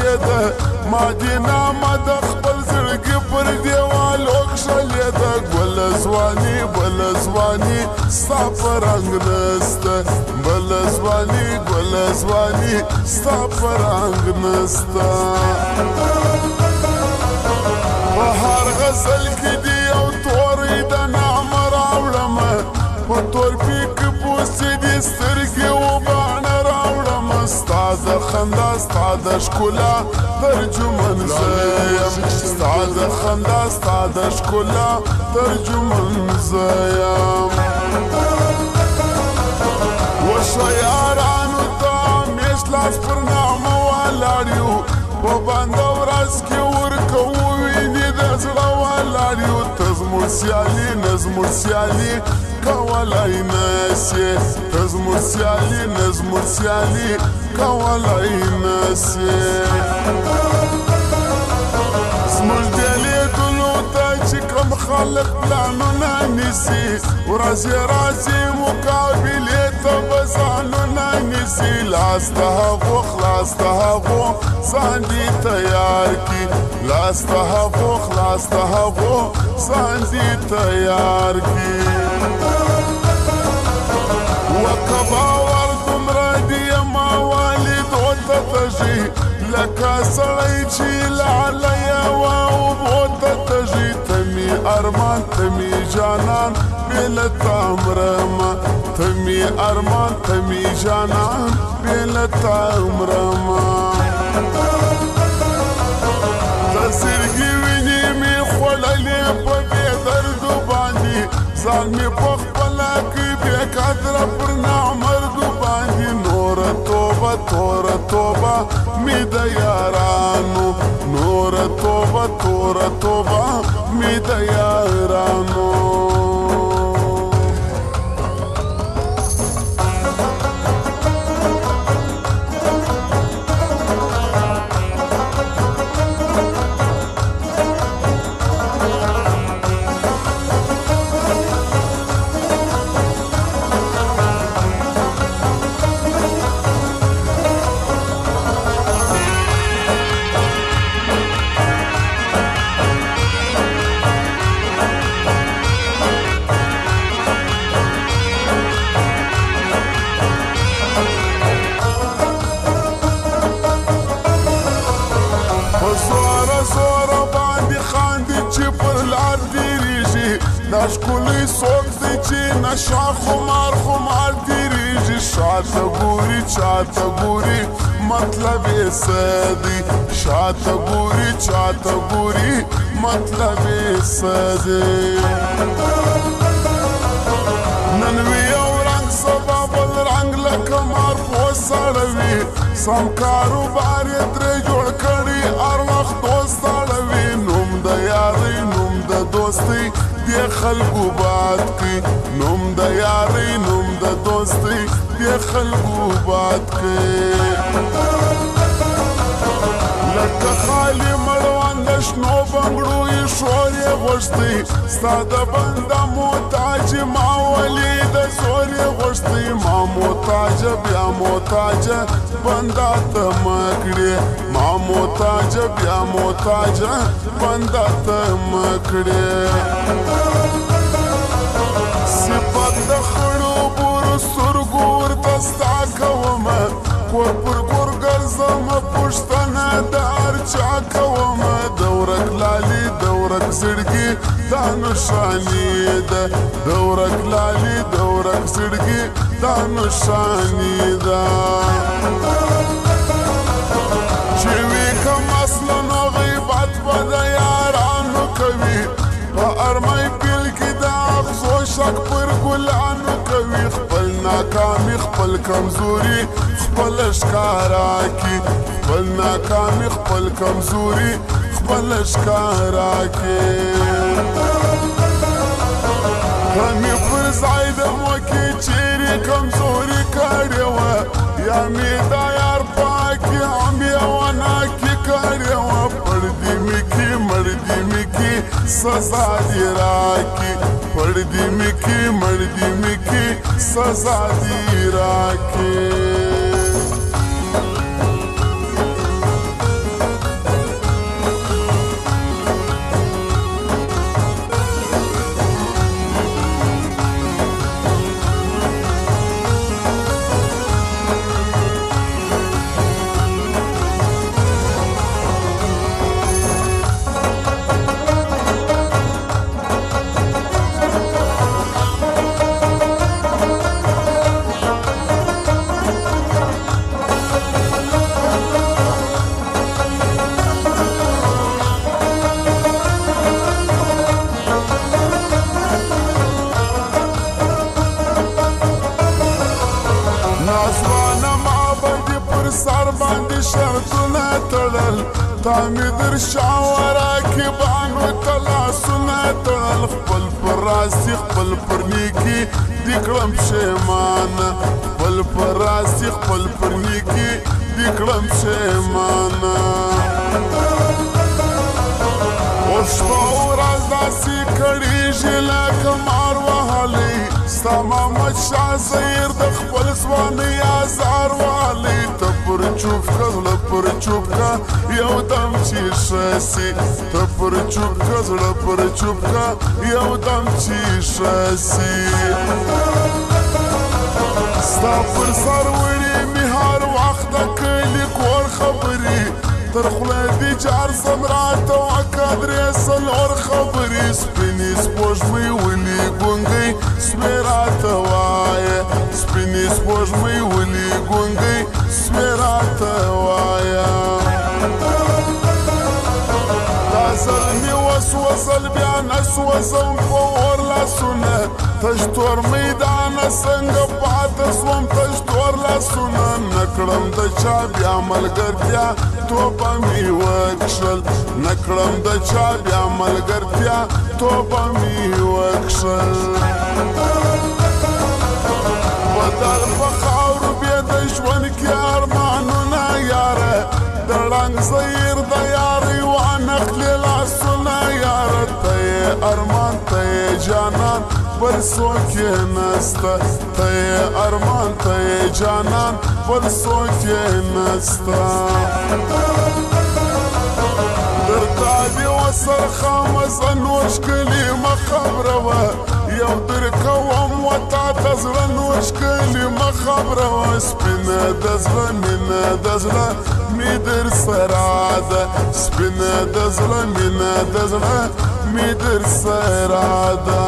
شلېده مدینه ما د خپل زړګي پر دیوال وکښلېده ګل ځواني بل ځواني ستا په رنګ نسته بل ځواني ګل ځواني ستا په رنګ نسته په هر غزل کې دی یو توری د نامه راوړمه په تورپي کې پوستې دي سترګې وباڼه راوړمه ستا د خندا ستا د ښکلا ترجمن زه یم ستا د خندا ستا د ښکلا ترجمن زه یم وشه یارانو ته میاشت لاس پر نامه ولاړ یو په بنده ورځ کې ورکوو وینې د زړه ولاړ یو ته زموږ سیالي نه زموږ سیالي کولی نسې ته زموږ سیالي نه زموږ سیالي کولی نسې زموږ دې لیدلو ته چې کوم خلک پلانونه نیسي ورځې راځي مقابلې ته به ځانونه نیسي لاس د هغو خلاص د هغو ځان دې تیار کي لاس د هغو خلاص د هغو ځان دې تیار کي وکه باور دومره دي ما والدو ته تژي لکه سړی چې لالیه وه اوبو ته تژي ته مې ارمان ته مې جانان بې له تا مرمه ته مې ارمان ته مې جانان بې له تا مرمه د زړګي وینې مې خوړلې په بې دردو باندې ځان مې په خپله کې بې قدره پر نامردو باندې نوره توبه توره توبه مې د یارانو نوره توبه توره توبه مې د یارانو دا ښکلی څوک دی چې نشه خمار خمار تېرېږي شاته ګوري چاته ګوري مطلب یې څه دی شاته ګوري چاته ګوري مطلب یې څه دی نن وي یو رنګ سبا بل رنګ لکه مار پوست سړوي سم کاروبار یې ترې جوړ کړي هر وخت دوست اړوي نوم د یارۍ نوم د دوستۍ دې خلکو باد کوي نوم د یارۍ نوم د دوستۍ دې خلکو باد کوي لکه خالي مړوند د شنو بنګړو یې شور یې غوښتی ستا د بنده محتاج ما ولي د زور یې غوښتی ما محتاجه بیا محتاجه بنده ته مه کړې ما محتاجه بیا محتاجه بنده ته مه کړې صفت د خړو بورو سترګو ورته ستا کومه کور پر کور ګرځم پوښتنه د هر چا کومه د ورک لالي د ورک زړګي دا نښانې ده د ورک لالي د ورک زړګي دا نښانې ده چې وي کم اصله نو غیبت به د یارانو کوي په ارمۍ پیل کې د اغزو شک پر ګلانو کوي خپل ناکامي خپل کمزوري خپل ښکارا کی خپل ناکامي خپل کمزوري خپل ښکارا کی کمی پر ځای د موکې چیرې کمزوري کړې وه یا مې دا یار پاکې هم یې وناکې کړې وه پړدې مې کې مړدې مې کې سزا دې راکړي پړدې مې کې مړدې مې کې سزا دې راکړي باندې شرطونه تړل تا مې در شاوره کې بانو ته لاسونه تړل خپل پر راسي خپل پر نیکي دې کړم پښیمانه خپل پر راسي خپل پر نیکي دې کړم پښیمانه اوس په ورځ داسې کړېږي لکه مار وهلی ستا محمد شاه ظهیر د خپل ځوانۍ ازار والی ته پر چوپ که زړه پر چوپ که یو دم چې ښه سي ته پر چوپ که زړه پر چوپ که یو دم چې ښه سي ستا پر سر وړي مې هر وخت د کلي کور خبرې تر خوله دې جار سم راته وکه درې څلور خبرې سپینې سپوږمۍ ولي ګونګۍ سوې راته وایه سپینې سپوږمۍ ولي ګونګۍ سوې راته وایه دا ځل مې وسوځل بیا نه سوځم په اور لاسونه تش تور میدانه څنګه پاته سوم تش تور لاسونه نه کړم د چا بیا ملګرتیا توبه مې وکښل نه کړم د چا بیا ملګرتیا توبه مې وکښل بدل په خاورو بیا د ژوند کې ارمانونه یاره د ړنګ ظهیر د یارۍ وانخلې لاسونه یاره ته یې ارمان ته یې جانان بل څوک یې نسته ته یې ارمان ته یې جانان بل څوک یې نسته درته دې وسرخامه زه نور ښکلي مه خبروه یو در کوم و تا ته زړه نور ښکلي مه خبروه سپینه د زړه مینه د زړه مې در سره ده سپینه د زړه مینه د زړه مې در سره ده